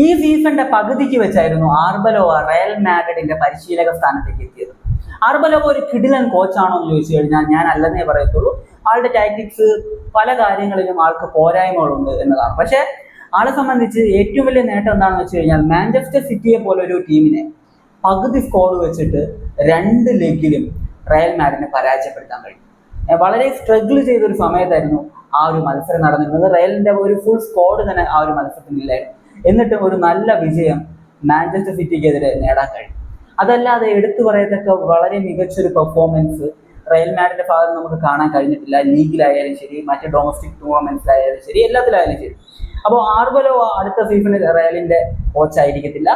ഈ സീസണിന്റെ പകുതിക്ക് വെച്ചായിരുന്നു ആർബലോവ റയൽ മാഡ്രിഡിന്റെ പരിശീലക സ്ഥാനത്തേക്ക് എത്തിയത്. ആർബലോവ ഒരു കിടിലൻ കോച്ചാണോ എന്ന് ചോദിച്ചു കഴിഞ്ഞാൽ ഞാൻ അല്ലെന്നേ പറയത്തുള്ളൂ. ആളുടെ ടാക്ടിക്സ് പല കാര്യങ്ങളിലും ആൾക്ക് പോരായ്മകളുണ്ട് എന്നതാണ്. പക്ഷേ ആളെ സംബന്ധിച്ച് ഏറ്റവും വലിയ നേട്ടം എന്താണെന്ന് വെച്ച് കഴിഞ്ഞാൽ മാഞ്ചസ്റ്റർ സിറ്റിയെ പോലെ ഒരു ടീമിനെ പകുതി സ്കോർ വെച്ചിട്ട് 2 ലെഗിലും റയൽ മാഡ്രിഡിനെ പരാജയപ്പെടുത്താൻ കഴിയും. വളരെ സ്ട്രഗിൾ ചെയ്തൊരു സമയത്തായിരുന്നു ആ ഒരു മത്സരം നടന്നിരുന്നത്. റയലിന്റെ ഒരു ഫുൾ സ്ക്വാഡ് തന്നെ ആ ഒരു മത്സരത്തിനില്ലായിരുന്നു. എന്നിട്ടും ഒരു നല്ല വിജയം മാഞ്ചസ്റ്റർ സിറ്റിക്കെതിരെ നേടാൻ കഴിയും. അതല്ലാതെ എടുത്തു പറയത്തക്ക വളരെ മികച്ചൊരു പെർഫോമൻസ് റയൽ മാഡ്രിഡിന്റെ ഭാഗത്ത് നമുക്ക് കാണാൻ കഴിഞ്ഞിട്ടില്ല. ലീഗിലായാലും ശരി, മറ്റ് ഡൊമസ്റ്റിക് ടൂർണമെന്റ്സിലായാലും ശരി, എല്ലാത്തിലായാലും ശരി. അപ്പോൾ ആർബലോവ അടുത്ത സീസണിൽ റയലിന്റെ കോച്ചായിരിക്കത്തില്ല.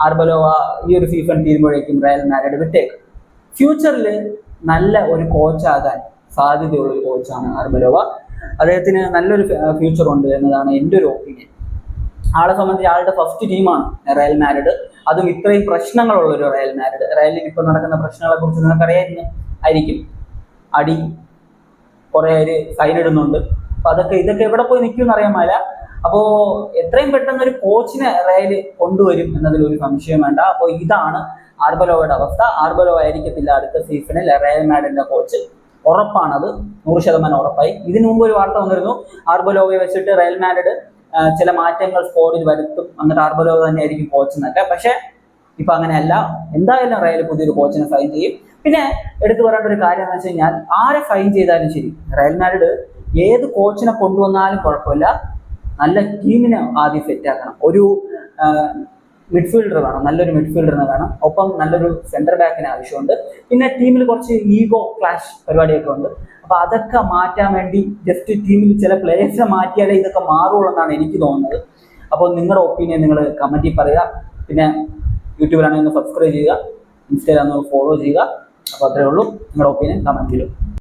ആർബലോവ ഈ ഒരു സീസൺ തീരുമ്പോഴേക്കും റയൽ മാഡ്രിഡ് വിട്ടേക്കും. ഫ്യൂച്ചറിൽ നല്ല ഒരു കോച്ചാകാൻ സാധ്യതയുള്ള ഒരു കോച്ചാണ് ആർബലോവ. അദ്ദേഹത്തിന് നല്ലൊരു ഫ്യൂച്ചർ ഉണ്ട് എന്നതാണ് എൻ്റെ ഒരു ഒപ്പീനിയൻ. ആളെ സംബന്ധിച്ച് ആളുടെ ഫസ്റ്റ് ടീമാണ് റയൽ മാഡ്രിഡ്, അതും ഇത്രയും പ്രശ്നങ്ങളുള്ള ഒരു റയൽ മാഡ്രിഡ്. റയലിൽ ഇപ്പോൾ നടക്കുന്ന പ്രശ്നങ്ങളെ കുറിച്ച് നിങ്ങൾക്ക് ആയിരിക്കും. അടി കുറേ പേര് സൈനിടുന്നുണ്ട്. അപ്പൊ ഇതൊക്കെ എവിടെ പോയി നിൽക്കുമെന്ന് അറിയാൻ പാടില്ല. അപ്പോൾ എത്രയും പെട്ടെന്ന് ഒരു കോച്ചിനെ റയൽ കൊണ്ടുവരും എന്നതിൽ ഒരു സംശയം വേണ്ട. അപ്പോൾ ഇതാണ് ആർബലോവയുടെ അവസ്ഥ. ആർബലോവ ആയിരിക്കത്തില്ല അടുത്ത സീസണിൽ റയൽ മാഡ്രിഡിന്റെ കോച്ച്. ഉറപ്പാണത്, 100% ഉറപ്പായി. ഇതിനു മുമ്പ് ഒരു വാർത്ത വന്നിരുന്നു, ആർബലോവയെ വെച്ചിട്ട് റയൽ മാഡ്രിഡ് ചില മാറ്റങ്ങൾ സ്കോഡിൽ വരുത്തും, എന്നിട്ട് ആർബലോവ തന്നെ ആയിരിക്കും കോച്ച് എന്നൊക്കെ. പക്ഷെ ഇപ്പൊ അങ്ങനെയല്ല. എന്തായാലും റയൽ പുതിയൊരു കോച്ചിനെ സൈൻ ചെയ്യും. പിന്നെ എടുത്തു പറയേണ്ട ഒരു കാര്യം എന്ന് വെച്ച് കഴിഞ്ഞാൽ ആരെ സൈൻ ചെയ്താലും ശരി, റയൽ മാഡ്രിഡ് ഏത് കോച്ചിനെ കൊണ്ടുവന്നാലും കുഴപ്പമില്ല, നല്ല ടീമിനെ ആദ്യം സെറ്റാക്കണം. ഒരു മിഡ്ഫീൽഡർ വേണം, നല്ലൊരു മിഡ്ഫീൽഡറിനെ വേണം. ഒപ്പം നല്ലൊരു സെന്റർ ബാക്കിന് ആവശ്യമുണ്ട്. പിന്നെ ടീമിൽ കുറച്ച് ഈഗോ ക്ലാഷ് പരിപാടിയൊക്കെ ഉണ്ട്. അപ്പൊ അതൊക്കെ മാറ്റാൻ വേണ്ടി ജസ്റ്റ് ടീമിൽ ചില പ്ലേയേഴ്സിനെ മാറ്റിയാലേ ഇതൊക്കെ മാറുള്ളൂ എന്നാണ് എനിക്ക് തോന്നുന്നത്. അപ്പോൾ നിങ്ങളുടെ ഒപ്പീനിയൻ നിങ്ങൾ കമന്റിൽ പറയുക. പിന്നെ യൂട്യൂബിലാണെങ്കിൽ ഒന്ന് സബ്സ്ക്രൈബ് ചെയ്യുക, ഇൻസ്റ്റയിലാണെങ്കിൽ ഫോളോ ചെയ്യുക. അപ്പോൾ അത്രയേ ഉള്ളൂ. നിങ്ങളുടെ ഒപ്പീനിയൻ കമന്റിലും